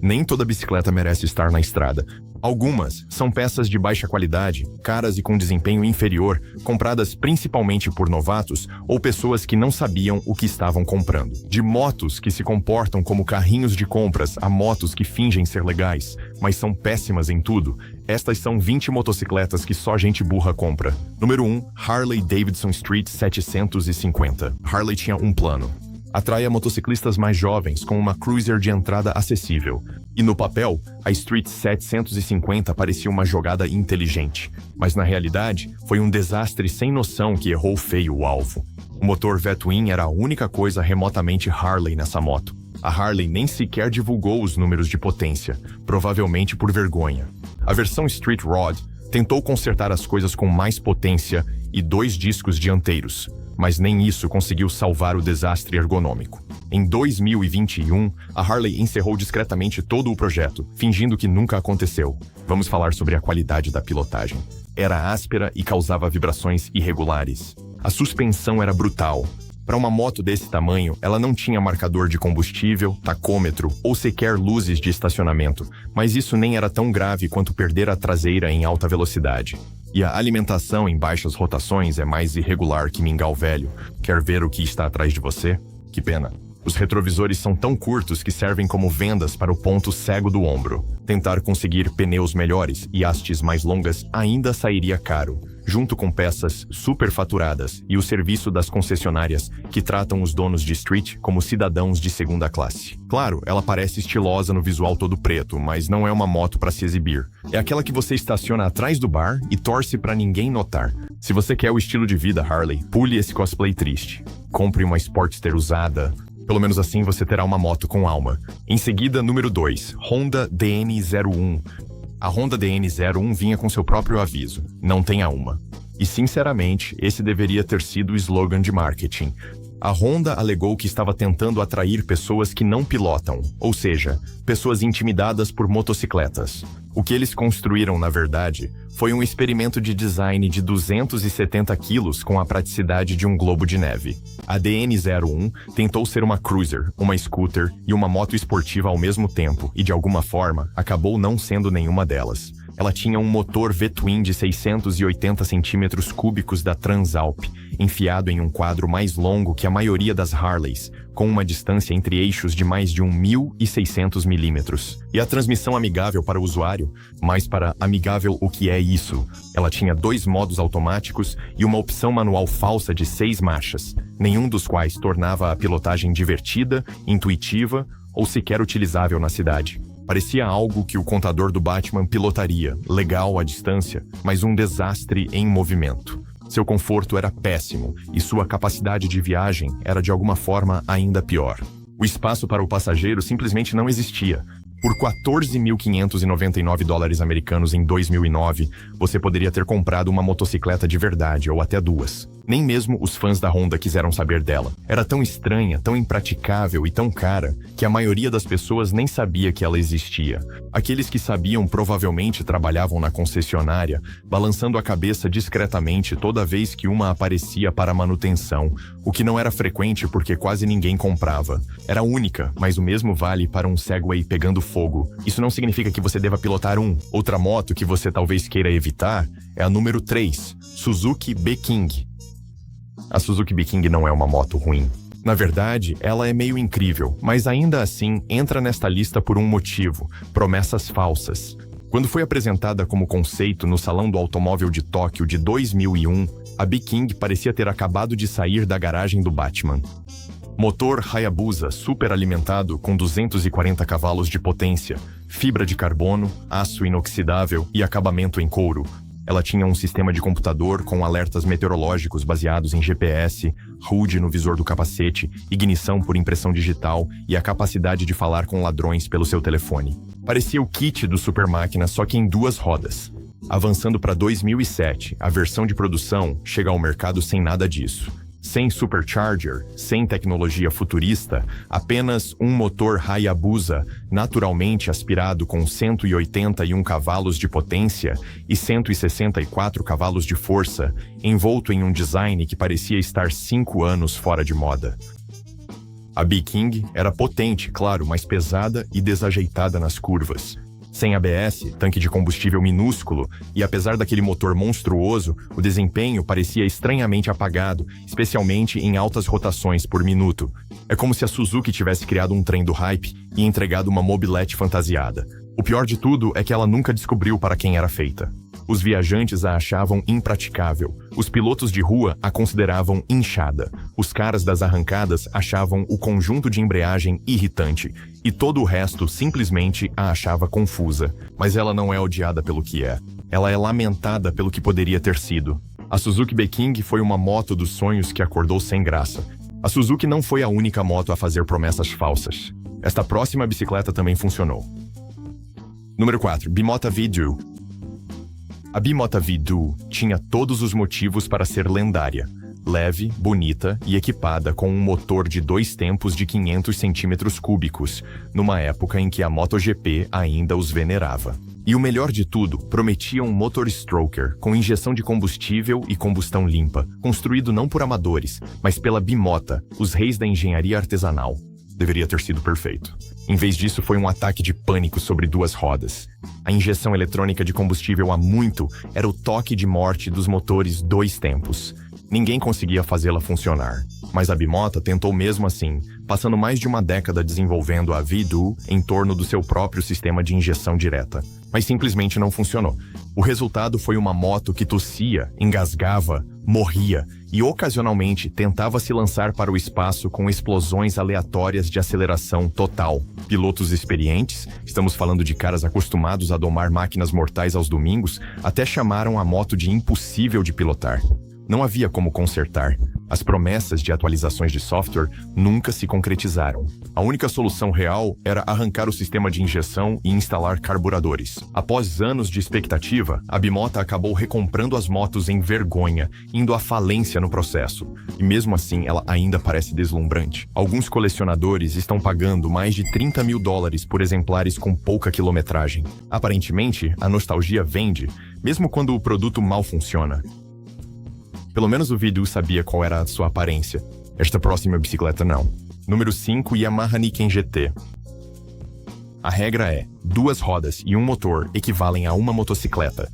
Nem toda bicicleta merece estar na estrada. Algumas são peças de baixa qualidade, caras e com desempenho inferior, compradas principalmente por novatos ou pessoas que não sabiam o que estavam comprando. De motos que se comportam como carrinhos de compras a motos que fingem ser legais, mas são péssimas em tudo, estas são 20 motocicletas que só gente burra compra. Número 1. Harley Davidson Street 750. Harley tinha um plano: atraia motociclistas mais jovens com uma cruiser de entrada acessível. E no papel, a Street 750 parecia uma jogada inteligente. Mas na realidade, foi um desastre sem noção que errou feio o alvo. O motor V-Twin era a única coisa remotamente Harley nessa moto. A Harley nem sequer divulgou os números de potência, provavelmente por vergonha. A versão Street Rod tentou consertar as coisas com mais potência e 2 discos dianteiros, mas nem isso conseguiu salvar o desastre ergonômico. Em 2021, a Harley encerrou discretamente todo o projeto, fingindo que nunca aconteceu. Vamos falar sobre a qualidade da pilotagem. Era áspera e causava vibrações irregulares. A suspensão era brutal. Para uma moto desse tamanho, ela não tinha marcador de combustível, tacômetro ou sequer luzes de estacionamento, mas isso nem era tão grave quanto perder a traseira em alta velocidade. E a alimentação em baixas rotações é mais irregular que mingau velho. Quer ver o que está atrás de você? Que pena. Os retrovisores são tão curtos que servem como vendas para o ponto cego do ombro. Tentar conseguir pneus melhores e hastes mais longas ainda sairia caro, junto com peças superfaturadas e o serviço das concessionárias que tratam os donos de street como cidadãos de segunda classe. Claro, ela parece estilosa no visual todo preto, mas não é uma moto para se exibir. É aquela que você estaciona atrás do bar e torce para ninguém notar. Se você quer o estilo de vida Harley, pule esse cosplay triste. Compre uma Sportster usada. Pelo menos assim você terá uma moto com alma. Em seguida, número 2, Honda DN01. A Honda DN01 vinha com seu próprio aviso: não tenha uma. E sinceramente, esse deveria ter sido o slogan de marketing. A Honda alegou que estava tentando atrair pessoas que não pilotam, ou seja, pessoas intimidadas por motocicletas. O que eles construíram, na verdade, foi um experimento de design de 270 quilos com a praticidade de um globo de neve. A DN01 tentou ser uma cruiser, uma scooter e uma moto esportiva ao mesmo tempo e, de alguma forma, acabou não sendo nenhuma delas. Ela tinha um motor V-Twin de 680 centímetros cúbicos da Transalp, enfiado em um quadro mais longo que a maioria das Harleys, com uma distância entre eixos de mais de 1.600 milímetros. E a transmissão amigável para o usuário? Mas para amigável o que é isso? Ela tinha 2 modos automáticos e uma opção manual falsa de 6 marchas, nenhum dos quais tornava a pilotagem divertida, intuitiva ou sequer utilizável na cidade. Parecia algo que o contador do Batman pilotaria, legal à distância, mas um desastre em movimento. Seu conforto era péssimo e sua capacidade de viagem era de alguma forma ainda pior. O espaço para o passageiro simplesmente não existia. Por $14.599 americanos em 2009, você poderia ter comprado uma motocicleta de verdade ou até 2. Nem mesmo os fãs da Honda quiseram saber dela. Era tão estranha, tão impraticável e tão cara que a maioria das pessoas nem sabia que ela existia. Aqueles que sabiam provavelmente trabalhavam na concessionária, balançando a cabeça discretamente toda vez que uma aparecia para manutenção, o que não era frequente porque quase ninguém comprava. Era única, mas o mesmo vale para um Segway pegando fogo. Isso não significa que você deva pilotar Outra moto que você talvez queira evitar é a número 3, Suzuki B-King. A Suzuki B-King não é uma moto ruim. Na verdade, ela é meio incrível, mas ainda assim entra nesta lista por um motivo: promessas falsas. Quando foi apresentada como conceito no Salão do Automóvel de Tóquio de 2001, a B-King parecia ter acabado de sair da garagem do Batman. Motor Hayabusa superalimentado com 240 cavalos de potência, fibra de carbono, aço inoxidável e acabamento em couro. Ela tinha um sistema de computador com alertas meteorológicos baseados em GPS, HUD no visor do capacete, ignição por impressão digital e a capacidade de falar com ladrões pelo seu telefone. Parecia o kit do Super Máquina, só que em 2 rodas. Avançando para 2007, a versão de produção chega ao mercado sem nada disso. Sem supercharger, sem tecnologia futurista, apenas um motor Hayabusa, naturalmente aspirado com 181 cavalos de potência e 164 cavalos de força, envolto em um design que parecia estar 5 anos fora de moda. A B-King era potente, claro, mas pesada e desajeitada nas curvas. Sem ABS, tanque de combustível minúsculo, e apesar daquele motor monstruoso, o desempenho parecia estranhamente apagado, especialmente em altas rotações por minuto. É como se a Suzuki tivesse criado um trem do hype e entregado uma mobilete fantasiada. O pior de tudo é que ela nunca descobriu para quem era feita. Os viajantes a achavam impraticável. Os pilotos de rua a consideravam inchada. Os caras das arrancadas achavam o conjunto de embreagem irritante. E todo o resto simplesmente a achava confusa. Mas ela não é odiada pelo que é. Ela é lamentada pelo que poderia ter sido. A Suzuki B-King foi uma moto dos sonhos que acordou sem graça. A Suzuki não foi a única moto a fazer promessas falsas. Esta próxima bicicleta também funcionou. Número 4. Bimota V-Duo. A Bimota V-Duo tinha todos os motivos para ser lendária. Leve, bonita e equipada com um motor de 2 tempos de 500 centímetros cúbicos, numa época em que a MotoGP ainda os venerava. E o melhor de tudo, prometia um motor stroker com injeção de combustível e combustão limpa, construído não por amadores, mas pela Bimota, os reis da engenharia artesanal. Deveria ter sido perfeito. Em vez disso, foi um ataque de pânico sobre 2 rodas. A injeção eletrônica de combustível há muito era o toque de morte dos motores 2 tempos. Ninguém conseguia fazê-la funcionar. Mas a Bimota tentou mesmo assim, passando mais de uma década desenvolvendo a V-Duo em torno do seu próprio sistema de injeção direta. Mas simplesmente não funcionou. O resultado foi uma moto que tossia, engasgava, morria e ocasionalmente tentava se lançar para o espaço com explosões aleatórias de aceleração total. Pilotos experientes, estamos falando de caras acostumados a domar máquinas mortais aos domingos, até chamaram a moto de impossível de pilotar. Não havia como consertar. As promessas de atualizações de software nunca se concretizaram. A única solução real era arrancar o sistema de injeção e instalar carburadores. Após anos de expectativa, a Bimota acabou recomprando as motos em vergonha, indo à falência no processo. E mesmo assim, ela ainda parece deslumbrante. Alguns colecionadores estão pagando mais de $30 mil por exemplares com pouca quilometragem. Aparentemente, a nostalgia vende, mesmo quando o produto mal funciona. Pelo menos o V-Duo sabia qual era a sua aparência. Esta próxima bicicleta não. Número 5, Yamaha Niken GT. A regra é, 2 rodas e um motor equivalem a uma motocicleta.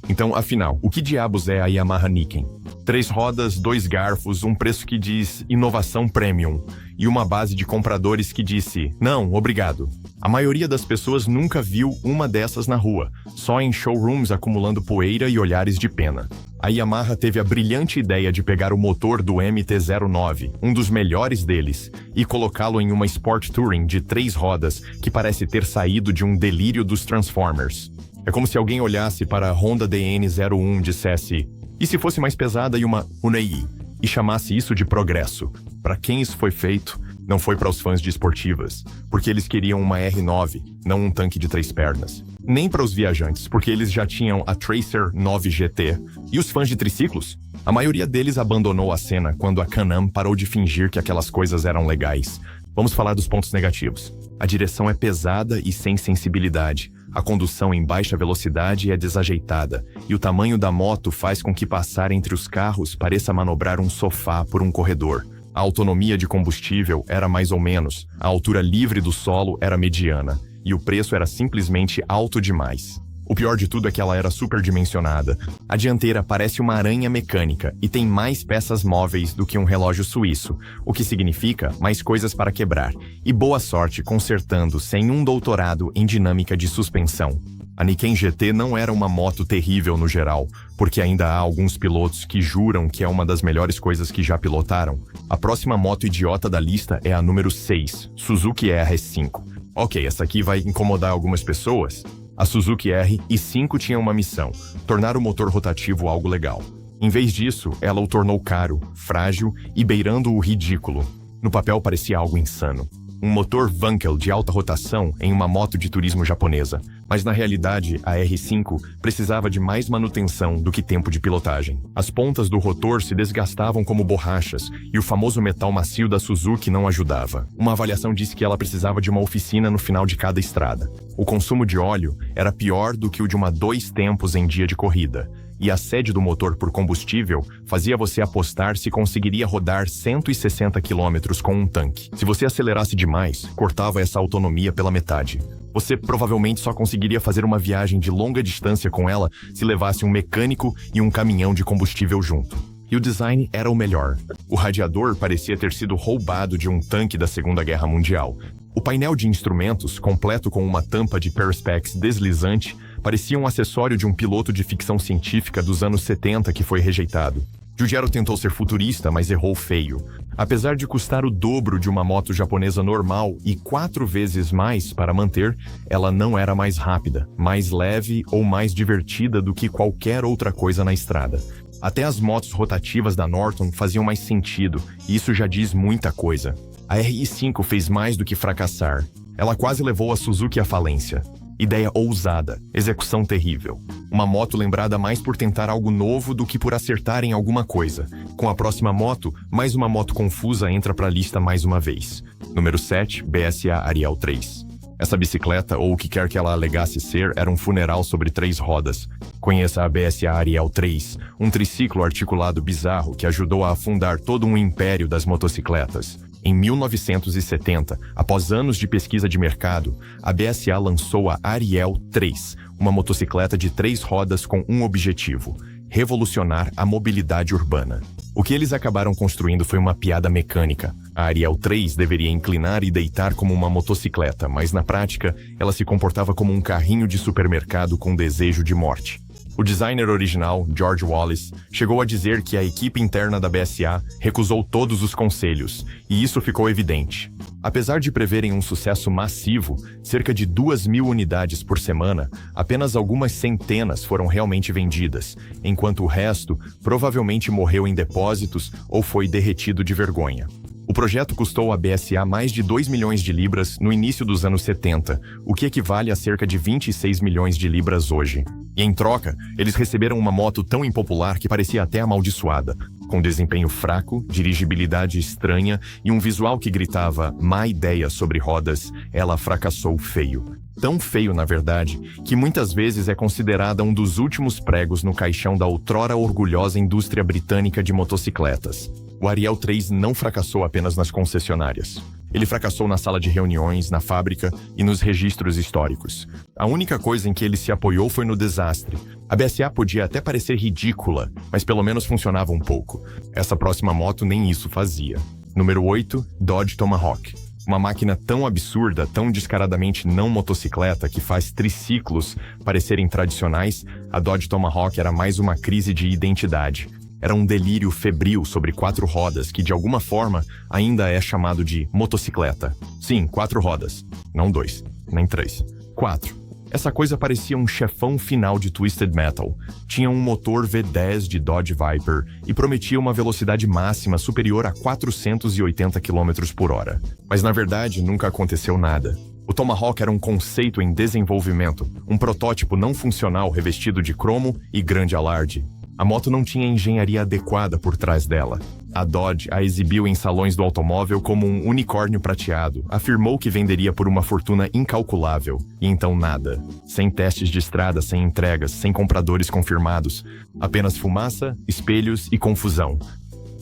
Então, afinal, o que diabos é a Yamaha Niken? 3 rodas, 2 garfos, um preço que diz inovação premium e uma base de compradores que disse, não, obrigado. A maioria das pessoas nunca viu uma dessas na rua, só em showrooms acumulando poeira e olhares de pena. A Yamaha teve a brilhante ideia de pegar o motor do MT-09, um dos melhores deles, e colocá-lo em uma Sport Touring de 3 rodas que parece ter saído de um delírio dos Transformers. É como se alguém olhasse para a Honda DN01 e dissesse, e se fosse mais pesada e uma Unai, e chamasse isso de progresso. Para quem isso foi feito? Não foi para os fãs de esportivas, porque eles queriam uma R9, não um tanque de 3 pernas. Nem para os viajantes, porque eles já tinham a Tracer 9 GT. E os fãs de triciclos? A maioria deles abandonou a cena quando a Can-Am parou de fingir que aquelas coisas eram legais. Vamos falar dos pontos negativos. A direção é pesada e sem sensibilidade. A condução em baixa velocidade é desajeitada, e o tamanho da moto faz com que passar entre os carros pareça manobrar um sofá por um corredor. A autonomia de combustível era mais ou menos, a altura livre do solo era mediana, e o preço era simplesmente alto demais. O pior de tudo é que ela era superdimensionada. A dianteira parece uma aranha mecânica e tem mais peças móveis do que um relógio suíço, o que significa mais coisas para quebrar. E boa sorte consertando sem um doutorado em dinâmica de suspensão. A Niken GT não era uma moto terrível no geral, porque ainda há alguns pilotos que juram que é uma das melhores coisas que já pilotaram. A próxima moto idiota da lista é a número 6, Suzuki RS5. Ok, essa aqui vai incomodar algumas pessoas. A Suzuki R5 tinha uma missão, tornar o motor rotativo algo legal. Em vez disso, ela o tornou caro, frágil e beirando o ridículo. No papel parecia algo insano. Um motor Wankel de alta rotação em uma moto de turismo japonesa. Mas na realidade, a R5 precisava de mais manutenção do que tempo de pilotagem. As pontas do rotor se desgastavam como borrachas e o famoso metal macio da Suzuki não ajudava. Uma avaliação disse que ela precisava de uma oficina no final de cada estrada. O consumo de óleo era pior do que o de uma 2 tempos em dia de corrida. e a sede do motor por combustível fazia você apostar se conseguiria rodar 160 km com um tanque. Se você acelerasse demais, cortava essa autonomia pela metade. Você provavelmente só conseguiria fazer uma viagem de longa distância com ela se levasse um mecânico e um caminhão de combustível junto. E o design era o melhor. O radiador parecia ter sido roubado de um tanque da Segunda Guerra Mundial. O painel de instrumentos, completo com uma tampa de perspex deslizante, parecia um acessório de um piloto de ficção científica dos anos 70 que foi rejeitado. Giugiaro tentou ser futurista, mas errou feio. Apesar de custar o dobro de uma moto japonesa normal e 4 vezes mais para manter, ela não era mais rápida, mais leve ou mais divertida do que qualquer outra coisa na estrada. Até as motos rotativas da Norton faziam mais sentido, e isso já diz muita coisa. A RI5 fez mais do que fracassar. Ela quase levou a Suzuki à falência. Ideia ousada, execução terrível. Uma moto lembrada mais por tentar algo novo do que por acertar em alguma coisa. Com a próxima moto, mais uma moto confusa entra para a lista mais uma vez. Número 7, BSA Ariel 3. Essa bicicleta, ou o que quer que ela alegasse ser, era um funeral sobre 3 rodas. Conheça a BSA Ariel 3, um triciclo articulado bizarro que ajudou a afundar todo um império das motocicletas. Em 1970, após anos de pesquisa de mercado, a BSA lançou a Ariel 3, uma motocicleta de 3 rodas com um objetivo: revolucionar a mobilidade urbana. O que eles acabaram construindo foi uma piada mecânica. A Ariel 3 deveria inclinar e deitar como uma motocicleta, mas na prática, ela se comportava como um carrinho de supermercado com desejo de morte. O designer original, George Wallace, chegou a dizer que a equipe interna da BSA recusou todos os conselhos, e isso ficou evidente. Apesar de preverem um sucesso massivo, cerca de 2.000 unidades por semana, apenas algumas centenas foram realmente vendidas, enquanto o resto provavelmente morreu em depósitos ou foi derretido de vergonha. O projeto custou à BSA mais de 2 milhões de libras no início dos anos 70, o que equivale a cerca de 26 milhões de libras hoje. E em troca, eles receberam uma moto tão impopular que parecia até amaldiçoada, com desempenho fraco, dirigibilidade estranha e um visual que gritava má ideia sobre rodas. Ela fracassou feio. Tão feio, na verdade, que muitas vezes é considerada um dos últimos pregos no caixão da outrora orgulhosa indústria britânica de motocicletas. O Ariel 3 não fracassou apenas nas concessionárias. Ele fracassou na sala de reuniões, na fábrica e nos registros históricos. A única coisa em que ele se apoiou foi no desastre. A BSA podia até parecer ridícula, mas pelo menos funcionava um pouco. Essa próxima moto nem isso fazia. Número 8, Dodge Tomahawk. Uma máquina tão absurda, tão descaradamente não motocicleta, que faz triciclos parecerem tradicionais, a Dodge Tomahawk era mais uma crise de identidade. Era um delírio febril sobre 4 rodas que, de alguma forma, ainda é chamado de motocicleta. Sim, 4 rodas. Não 2, nem 3. 4. Essa coisa parecia um chefão final de Twisted Metal. Tinha um motor V10 de Dodge Viper e prometia uma velocidade máxima superior a 480 km por hora. Mas, na verdade, nunca aconteceu nada. O Tomahawk era um conceito em desenvolvimento, um protótipo não funcional revestido de cromo e grande alarde. A moto não tinha engenharia adequada por trás dela. A Dodge a exibiu em salões do automóvel como um unicórnio prateado, afirmou que venderia por uma fortuna incalculável, e então nada. Sem testes de estrada, sem entregas, sem compradores confirmados. Apenas fumaça, espelhos e confusão.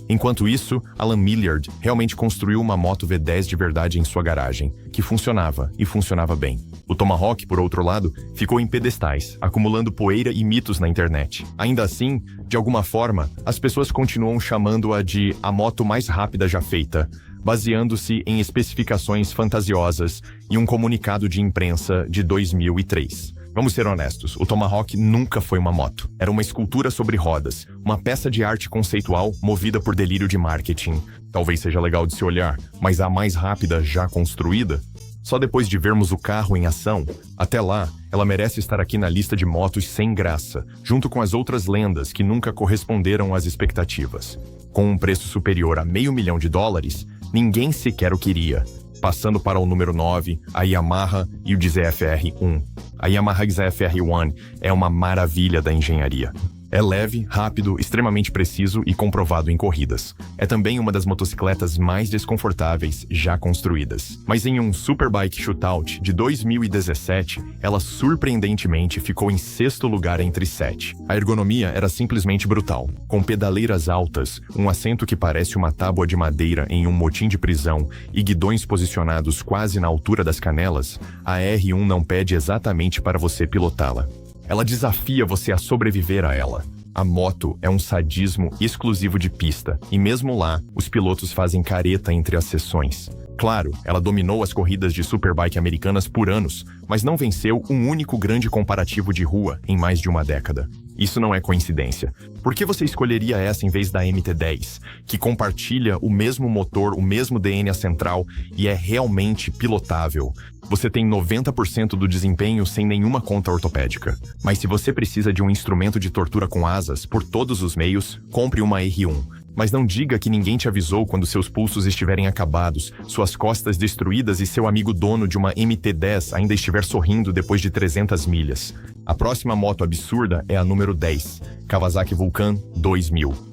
Enquanto isso, Alan Milliard realmente construiu uma moto V10 de verdade em sua garagem, que funcionava, e funcionava bem. O Tomahawk, por outro lado, ficou em pedestais, acumulando poeira e mitos na internet. Ainda assim, de alguma forma, as pessoas continuam chamando-a de a moto mais rápida já feita, baseando-se em especificações fantasiosas e um comunicado de imprensa de 2003. Vamos ser honestos, o Tomahawk nunca foi uma moto. Era uma escultura sobre rodas, uma peça de arte conceitual movida por delírio de marketing. Talvez seja legal de se olhar, mas a mais rápida já construída? Só depois de vermos o carro em ação, até lá, ela merece estar aqui na lista de motos sem graça, junto com as outras lendas que nunca corresponderam às expectativas. Com um preço superior a $500 mil, ninguém sequer o queria. Passando para o número 9, a Yamaha e o ZF-R1. A Yamaha ZF-R1 é uma maravilha da engenharia. É leve, rápido, extremamente preciso e comprovado em corridas. É também uma das motocicletas mais desconfortáveis já construídas. Mas em um Superbike Shootout de 2017, ela surpreendentemente ficou em 6º lugar entre 7. A ergonomia era simplesmente brutal. Com pedaleiras altas, um assento que parece uma tábua de madeira em um motim de prisão e guidões posicionados quase na altura das canelas, a R1 não pede exatamente para você pilotá-la. Ela desafia você a sobreviver a ela. A moto é um sadismo exclusivo de pista, e mesmo lá, os pilotos fazem careta entre as sessões. Claro, ela dominou as corridas de Superbike americanas por anos, mas não venceu um único grande comparativo de rua em mais de uma década. Isso não é coincidência. Por que você escolheria essa em vez da MT-10, que compartilha o mesmo motor, o mesmo DNA central e é realmente pilotável? Você tem 90% do desempenho sem nenhuma conta ortopédica. Mas se você precisa de um instrumento de tortura com asas por todos os meios, compre uma R1. Mas não diga que ninguém te avisou quando seus pulsos estiverem acabados, suas costas destruídas e seu amigo dono de uma MT-10 ainda estiver sorrindo depois de 300 milhas. A próxima moto absurda é a número 10, Kawasaki Vulcan 2000.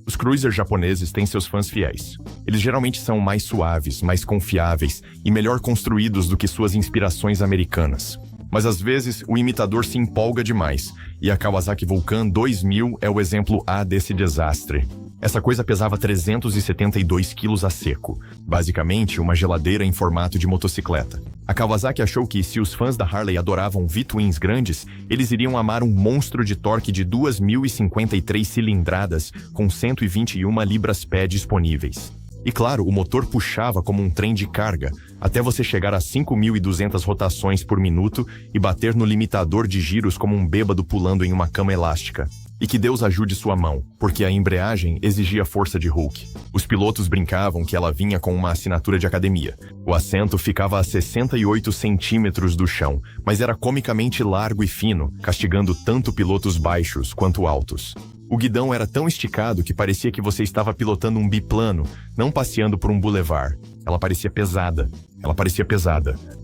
Os cruisers japoneses têm seus fãs fiéis. Eles geralmente são mais suaves, mais confiáveis e melhor construídos do que suas inspirações americanas. Mas às vezes o imitador se empolga demais, e a Kawasaki Vulcan 2000 é o exemplo A desse desastre. Essa coisa pesava 372 quilos a seco, basicamente uma geladeira em formato de motocicleta. A Kawasaki achou que, se os fãs da Harley adoravam V-twins grandes, eles iriam amar um monstro de torque de 2.053 cilindradas com 121 libras-pé disponíveis. E claro, o motor puxava como um trem de carga, até você chegar a 5.200 rotações por minuto e bater no limitador de giros como um bêbado pulando em uma cama elástica. E que Deus ajude sua mão, porque a embreagem exigia força de Hulk. Os pilotos brincavam que ela vinha com uma assinatura de academia. O assento ficava a 68 centímetros do chão, mas era comicamente largo e fino, castigando tanto pilotos baixos quanto altos. O guidão era tão esticado que parecia que você estava pilotando um biplano, não passeando por um boulevard. Ela parecia pesada.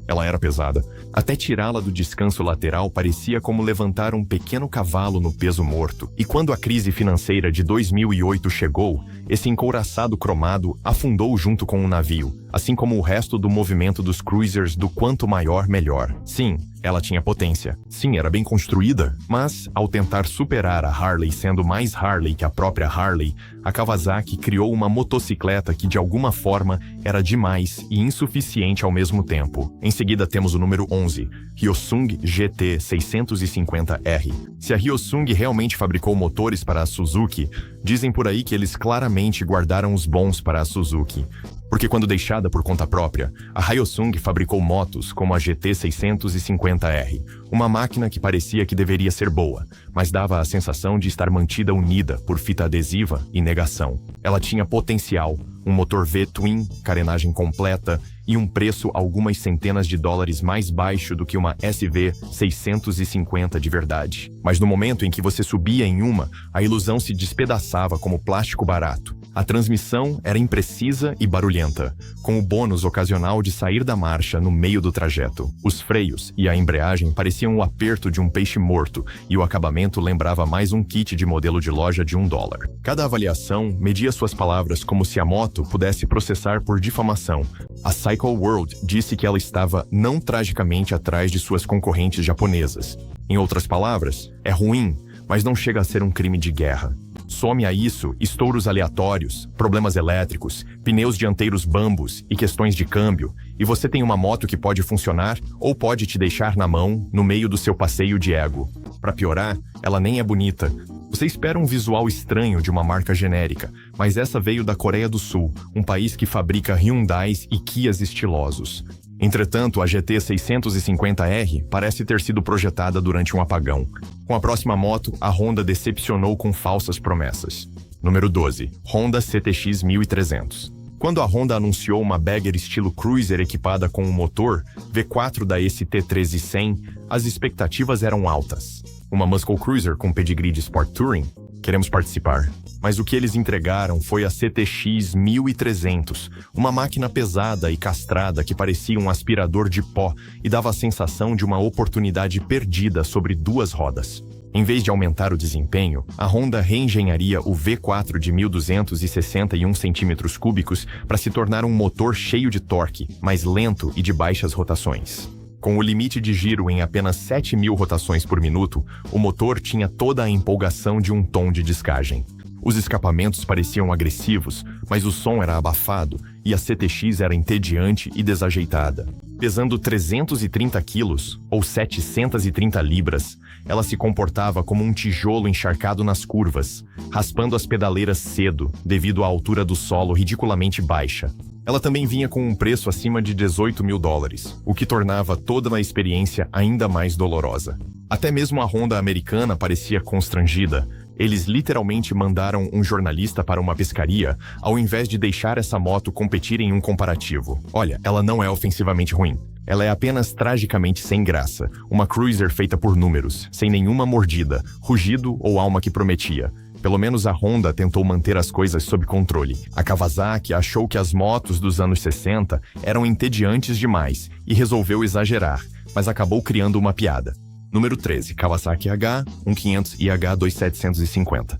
Ela era pesada. Até tirá-la do descanso lateral parecia como levantar um pequeno cavalo no peso morto. E quando a crise financeira de 2008 chegou, esse encouraçado cromado afundou junto com o navio, assim como o resto do movimento dos cruisers do quanto maior, melhor. Sim, ela tinha potência. Sim, era bem construída. Mas, ao tentar superar a Harley sendo mais Harley que a própria Harley, a Kawasaki criou uma motocicleta que de alguma forma era demais e insuficiente ao mesmo tempo. Em seguida temos o número 11, Hyosung GT 650R. Se a Hyosung realmente fabricou motores para a Suzuki, dizem por aí que eles claramente guardaram os bons para a Suzuki. Porque quando deixada por conta própria, a Hyosung fabricou motos como a GT 650R, uma máquina que parecia que deveria ser boa, mas dava a sensação de estar mantida unida por fita adesiva e negação. Ela tinha potencial, um motor V-twin, carenagem completa e um preço algumas centenas de dólares mais baixo do que uma SV 650 de verdade. Mas no momento em que você subia em uma, a ilusão se despedaçava como plástico barato. A transmissão era imprecisa e barulhenta, com o bônus ocasional de sair da marcha no meio do trajeto. Os freios e a embreagem pareciam o aperto de um peixe morto e o acabamento lembrava mais um kit de modelo de loja de $1. Cada avaliação media suas palavras como se a moto pudesse processar por difamação. A Cycle World disse que ela estava não tragicamente atrás de suas concorrentes japonesas. Em outras palavras, é ruim, mas não chega a ser um crime de guerra. Some a isso estouros aleatórios, problemas elétricos, pneus dianteiros bambos e questões de câmbio, e você tem uma moto que pode funcionar ou pode te deixar na mão no meio do seu passeio de ego. Para piorar, ela nem é bonita. Você espera um visual estranho de uma marca genérica, mas essa veio da Coreia do Sul, um país que fabrica Hyundais e Kias estilosos. Entretanto, a GT 650R parece ter sido projetada durante um apagão. Com a próxima moto, a Honda decepcionou com falsas promessas. Número 12. Honda CTX 1300. Quando a Honda anunciou uma bagger estilo cruiser equipada com um motor V4 da ST1300, as expectativas eram altas. Uma muscle cruiser com pedigree de Sport Touring? Queremos participar. Mas o que eles entregaram foi a CTX 1300, uma máquina pesada e castrada que parecia um aspirador de pó e dava a sensação de uma oportunidade perdida sobre duas rodas. Em vez de aumentar o desempenho, a Honda reengenharia o V4 de 1.261 cm3 para se tornar um motor cheio de torque, mais lento e de baixas rotações. Com o limite de giro em apenas 7.000 rotações por minuto, o motor tinha toda a empolgação de um tom de descagem. Os escapamentos pareciam agressivos, mas o som era abafado e a CTX era entediante e desajeitada. Pesando 330 quilos, ou 730 libras, ela se comportava como um tijolo encharcado nas curvas, raspando as pedaleiras cedo, devido à altura do solo ridiculamente baixa. Ela também vinha com um preço acima de $18.000, o que tornava toda a experiência ainda mais dolorosa. Até mesmo a Honda americana parecia constrangida. Eles literalmente mandaram um jornalista para uma pescaria, ao invés de deixar essa moto competir em um comparativo. Olha, ela não é ofensivamente ruim. Ela é apenas tragicamente sem graça, uma cruiser feita por números, sem nenhuma mordida, rugido ou alma que prometia. Pelo menos a Honda tentou manter as coisas sob controle. A Kawasaki achou que as motos dos anos 60 eram entediantes demais e resolveu exagerar, mas acabou criando uma piada. Número 13, Kawasaki H1500 e H2750.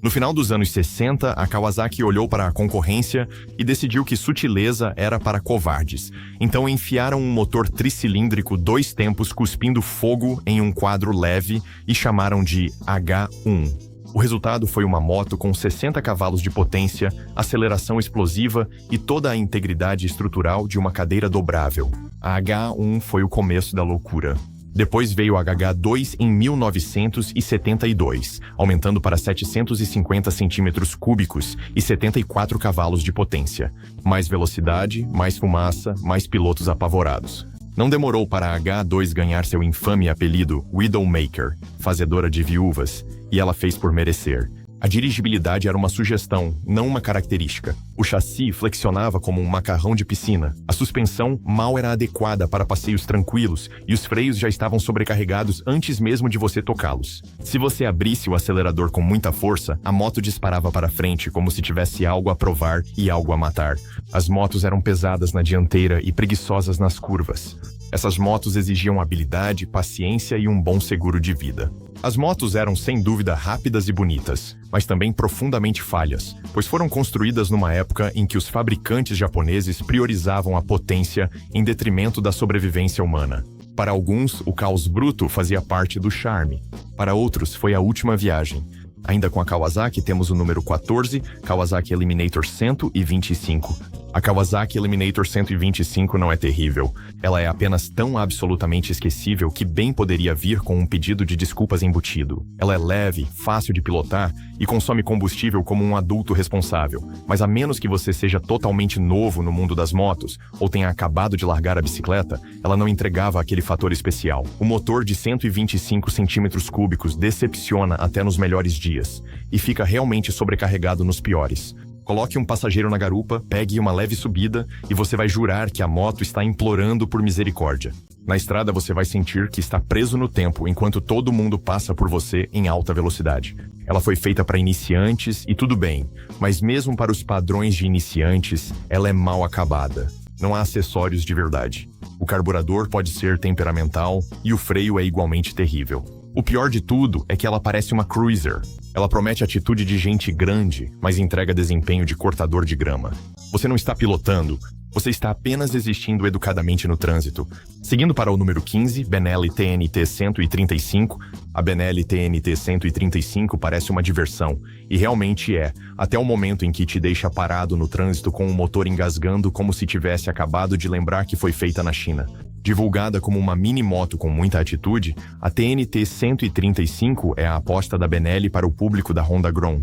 No final dos anos 60, a Kawasaki olhou para a concorrência e decidiu que sutileza era para covardes. Então enfiaram um motor tricilíndrico 2 tempos cuspindo fogo em um quadro leve e chamaram de H1. O resultado foi uma moto com 60 cavalos de potência, aceleração explosiva e toda a integridade estrutural de uma cadeira dobrável. A H1 foi o começo da loucura. Depois veio a HH2 em 1972, aumentando para 750 centímetros cúbicos e 74 cavalos de potência. Mais velocidade, mais fumaça, mais pilotos apavorados. Não demorou para a H2 ganhar seu infame apelido Widowmaker, fazedora de viúvas, e ela fez por merecer. A dirigibilidade era uma sugestão, não uma característica. O chassi flexionava como um macarrão de piscina. A suspensão mal era adequada para passeios tranquilos e os freios já estavam sobrecarregados antes mesmo de você tocá-los. Se você abrisse o acelerador com muita força, a moto disparava para frente como se tivesse algo a provar e algo a matar. As motos eram pesadas na dianteira e preguiçosas nas curvas. Essas motos exigiam habilidade, paciência e um bom seguro de vida. As motos eram sem dúvida rápidas e bonitas, mas também profundamente falhas, pois foram construídas numa época em que os fabricantes japoneses priorizavam a potência em detrimento da sobrevivência humana. Para alguns, o caos bruto fazia parte do charme. Para outros, foi a última viagem. Ainda com a Kawasaki, temos o número 14, Kawasaki Eliminator 125. A Kawasaki Eliminator 125 não é terrível. Ela é apenas tão absolutamente esquecível que bem poderia vir com um pedido de desculpas embutido. Ela é leve, fácil de pilotar e consome combustível como um adulto responsável. Mas a menos que você seja totalmente novo no mundo das motos ou tenha acabado de largar a bicicleta, ela não entregava aquele fator especial. O motor de 125 centímetros cúbicos decepciona até nos melhores dias e fica realmente sobrecarregado nos piores. Coloque um passageiro na garupa, pegue uma leve subida e você vai jurar que a moto está implorando por misericórdia. Na estrada você vai sentir que está preso no tempo enquanto todo mundo passa por você em alta velocidade. Ela foi feita para iniciantes e tudo bem, mas mesmo para os padrões de iniciantes, ela é mal acabada. Não há acessórios de verdade. O carburador pode ser temperamental e o freio é igualmente terrível. O pior de tudo é que ela parece uma cruiser. Ela promete atitude de gente grande, mas entrega desempenho de cortador de grama. Você não está pilotando, você está apenas existindo educadamente no trânsito. Seguindo para o número 15, Benelli TNT 135. A Benelli TNT 135 parece uma diversão, e realmente é, até o momento em que te deixa parado no trânsito com o motor engasgando como se tivesse acabado de lembrar que foi feita na China. Divulgada como uma mini-moto com muita atitude, a TNT 135 é a aposta da Benelli para o público da Honda Grom.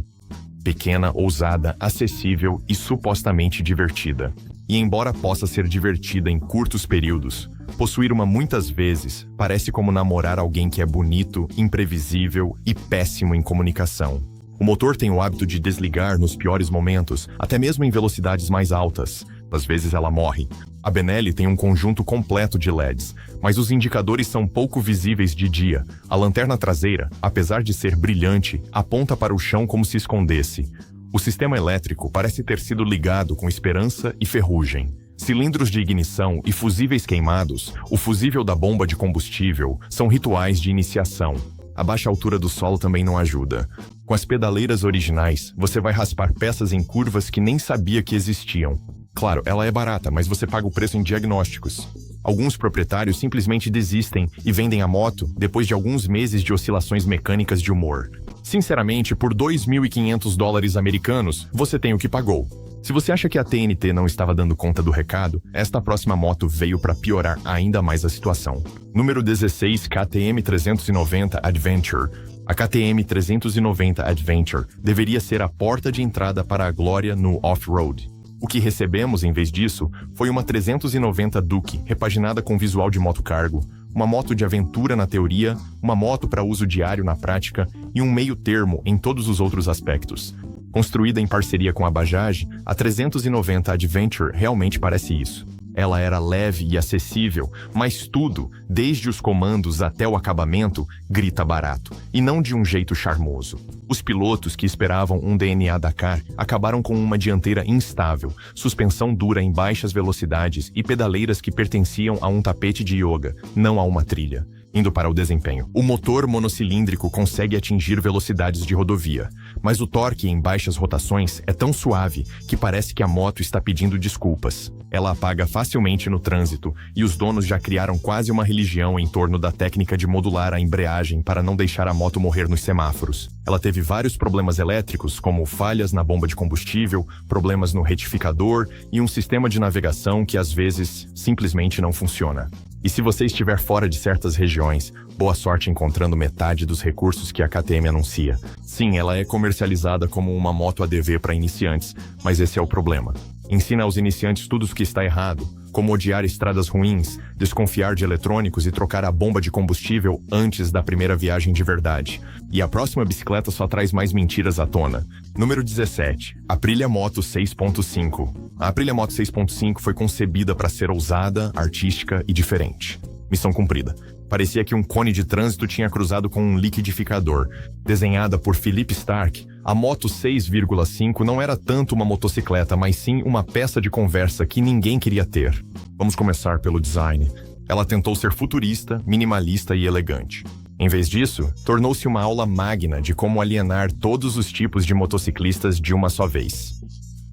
Pequena, ousada, acessível e supostamente divertida. E embora possa ser divertida em curtos períodos, possuir uma muitas vezes parece como namorar alguém que é bonito, imprevisível e péssimo em comunicação. O motor tem o hábito de desligar nos piores momentos, até mesmo em velocidades mais altas. Às vezes ela morre. A Benelli tem um conjunto completo de LEDs, mas os indicadores são pouco visíveis de dia. A lanterna traseira, apesar de ser brilhante, aponta para o chão como se escondesse. O sistema elétrico parece ter sido ligado com esperança e ferrugem. Cilindros de ignição e fusíveis queimados, o fusível da bomba de combustível, são rituais de iniciação. A baixa altura do solo também não ajuda. Com as pedaleiras originais, você vai raspar peças em curvas que nem sabia que existiam. Claro, ela é barata, mas você paga o preço em diagnósticos. Alguns proprietários simplesmente desistem e vendem a moto depois de alguns meses de oscilações mecânicas de humor. Sinceramente, por $2.500 americanos, você tem o que pagou. Se você acha que a TNT não estava dando conta do recado, esta próxima moto veio para piorar ainda mais a situação. Número 16, KTM 390 Adventure. A KTM 390 Adventure deveria ser a porta de entrada para a glória no off-road. O que recebemos, em vez disso, foi uma 390 Duke, repaginada com visual de moto cargo, uma moto de aventura na teoria, uma moto para uso diário na prática e um meio termo em todos os outros aspectos. Construída em parceria com a Bajaj, a 390 Adventure realmente parece isso. Ela era leve e acessível, mas tudo, desde os comandos até o acabamento, grita barato, e não de um jeito charmoso. Os pilotos que esperavam um DNA Dakar acabaram com uma dianteira instável, suspensão dura em baixas velocidades e pedaleiras que pertenciam a um tapete de yoga, não a uma trilha. Indo para o desempenho. O motor monocilíndrico consegue atingir velocidades de rodovia, mas o torque em baixas rotações é tão suave que parece que a moto está pedindo desculpas. Ela apaga facilmente no trânsito e os donos já criaram quase uma religião em torno da técnica de modular a embreagem para não deixar a moto morrer nos semáforos. Ela teve vários problemas elétricos, como falhas na bomba de combustível, problemas no retificador e um sistema de navegação que às vezes simplesmente não funciona. E se você estiver fora de certas regiões, boa sorte encontrando metade dos recursos que a KTM anuncia. Sim, ela é comercializada como uma moto ADV para iniciantes, mas esse é o problema. Ensina aos iniciantes tudo o que está errado, como odiar estradas ruins, desconfiar de eletrônicos e trocar a bomba de combustível antes da primeira viagem de verdade. E a próxima bicicleta só traz mais mentiras à tona. Número 17. Aprilia Moto 6.5. A Aprilia Moto 6.5 foi concebida para ser ousada, artística e diferente. Missão cumprida. Parecia que um cone de trânsito tinha cruzado com um liquidificador. Desenhada por Philippe Starck, a Moto 6.5 não era tanto uma motocicleta, mas sim uma peça de conversa que ninguém queria ter. Vamos começar pelo design. Ela tentou ser futurista, minimalista e elegante. Em vez disso, tornou-se uma aula magna de como alienar todos os tipos de motociclistas de uma só vez.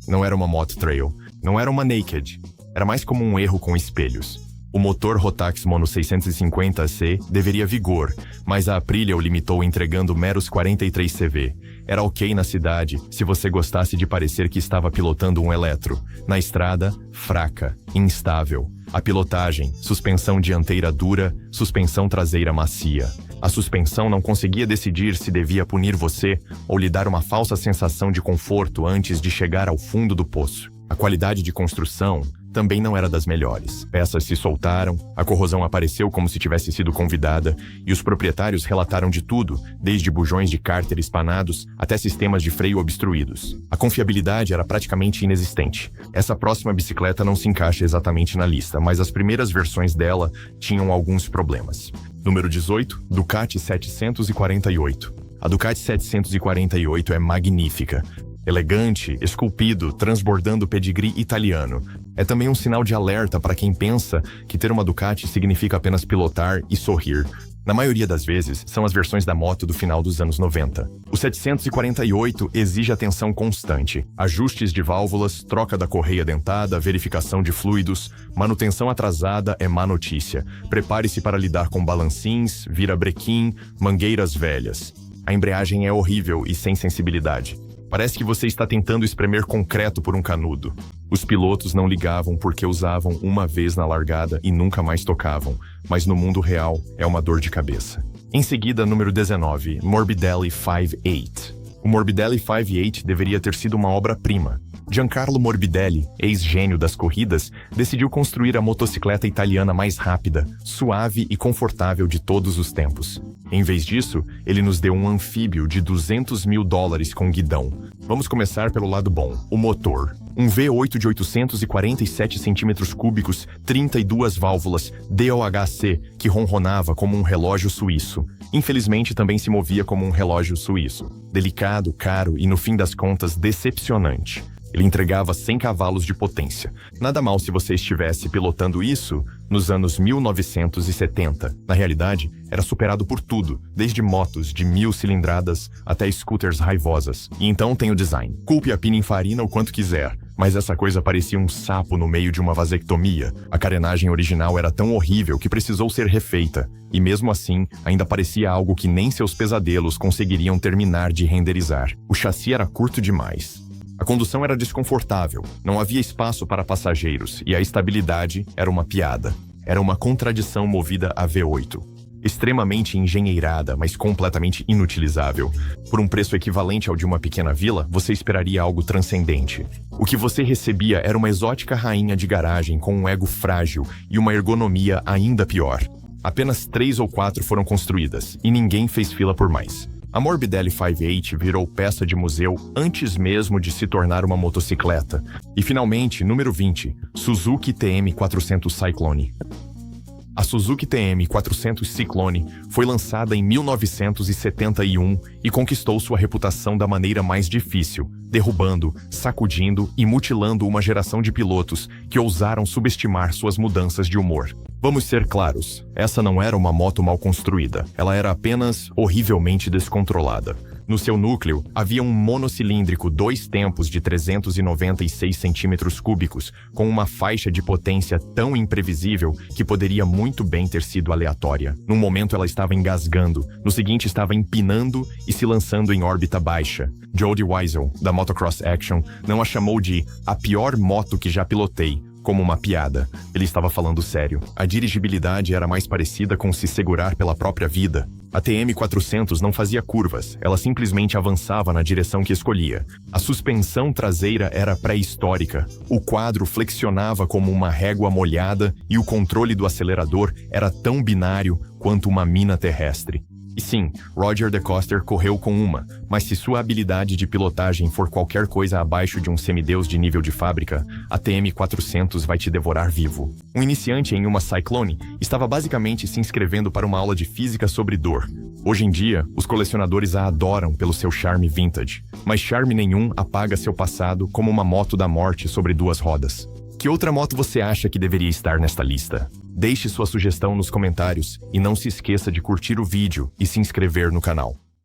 Não era uma moto trail, não era uma naked, era mais como um erro com espelhos. O motor Rotax Mono 650C deveria vigor, mas a Aprilia o limitou entregando meros 43 CV. Era ok na cidade, se você gostasse de parecer que estava pilotando um eletro. Na estrada, fraca, instável. A pilotagem, suspensão dianteira dura, suspensão traseira macia. A suspensão não conseguia decidir se devia punir você ou lhe dar uma falsa sensação de conforto antes de chegar ao fundo do poço. A qualidade de construção também não era das melhores. Peças se soltaram, a corrosão apareceu como se tivesse sido convidada, e os proprietários relataram de tudo, desde bujões de cárter espanados até sistemas de freio obstruídos. A confiabilidade era praticamente inexistente. Essa próxima bicicleta não se encaixa exatamente na lista, mas as primeiras versões dela tinham alguns problemas. Número 18, Ducati 748. A Ducati 748 é magnífica. Elegante, esculpido, transbordando pedigree italiano. É também um sinal de alerta para quem pensa que ter uma Ducati significa apenas pilotar e sorrir. Na maioria das vezes, são as versões da moto do final dos anos 90. O 748 exige atenção constante. Ajustes de válvulas, troca da correia dentada, verificação de fluidos, manutenção atrasada é má notícia. Prepare-se para lidar com balancins, virabrequim, mangueiras velhas. A embreagem é horrível e sem sensibilidade. Parece que você está tentando espremer concreto por um canudo. Os pilotos não ligavam porque usavam uma vez na largada e nunca mais tocavam, mas no mundo real é uma dor de cabeça. Em seguida, número 19, Morbidelli 58. O Morbidelli 58 deveria ter sido uma obra-prima. Giancarlo Morbidelli, ex-gênio das corridas, decidiu construir a motocicleta italiana mais rápida, suave e confortável de todos os tempos. Em vez disso, ele nos deu um anfíbio de $200 mil com guidão. Vamos começar pelo lado bom, o motor. Um V8 de 847 cm3, 32 válvulas, DOHC, que ronronava como um relógio suíço. Infelizmente, também se movia como um relógio suíço. Delicado, caro e, no fim das contas, decepcionante. Ele entregava 100 cavalos de potência. Nada mal se você estivesse pilotando isso nos anos 1970. Na realidade, era superado por tudo, desde motos de 1000 cilindradas até scooters raivosas. E então tem o design. Culpe a Pininfarina o quanto quiser, mas essa coisa parecia um sapo no meio de uma vasectomia. A carenagem original era tão horrível que precisou ser refeita. E mesmo assim, ainda parecia algo que nem seus pesadelos conseguiriam terminar de renderizar. O chassi era curto demais. A condução era desconfortável, não havia espaço para passageiros e a estabilidade era uma piada. Era uma contradição movida a V8. Extremamente engenheirada, mas completamente inutilizável. Por um preço equivalente ao de uma pequena vila, você esperaria algo transcendente. O que você recebia era uma exótica rainha de garagem com um ego frágil e uma ergonomia ainda pior. Apenas 3 ou 4 foram construídas, e ninguém fez fila por mais. A Morbidelli 58 virou peça de museu antes mesmo de se tornar uma motocicleta. E finalmente, número 20, Suzuki TM400 Cyclone. A Suzuki TM400 Cyclone foi lançada em 1971 e conquistou sua reputação da maneira mais difícil, derrubando, sacudindo e mutilando uma geração de pilotos que ousaram subestimar suas mudanças de humor. Vamos ser claros, essa não era uma moto mal construída, ela era apenas horrivelmente descontrolada. No seu núcleo, havia um monocilíndrico 2 tempos de 396 centímetros cúbicos, com uma faixa de potência tão imprevisível que poderia muito bem ter sido aleatória. Num momento ela estava engasgando, no seguinte estava empinando e se lançando em órbita baixa. Jody Weisel, da Motocross Action, não a chamou de "a pior moto que já pilotei", como uma piada. Ele estava falando sério. A dirigibilidade era mais parecida com se segurar pela própria vida. A TM400 não fazia curvas, ela simplesmente avançava na direção que escolhia. A suspensão traseira era pré-histórica, o quadro flexionava como uma régua molhada e o controle do acelerador era tão binário quanto uma mina terrestre. E sim, Roger DeCoster correu com uma, mas se sua habilidade de pilotagem for qualquer coisa abaixo de um semideus de nível de fábrica, a TM400 vai te devorar vivo. Um iniciante em uma Cyclone estava basicamente se inscrevendo para uma aula de física sobre dor. Hoje em dia, os colecionadores a adoram pelo seu charme vintage, mas charme nenhum apaga seu passado como uma moto da morte sobre 2 rodas. Que outra moto você acha que deveria estar nesta lista? Deixe sua sugestão nos comentários e não se esqueça de curtir o vídeo e se inscrever no canal.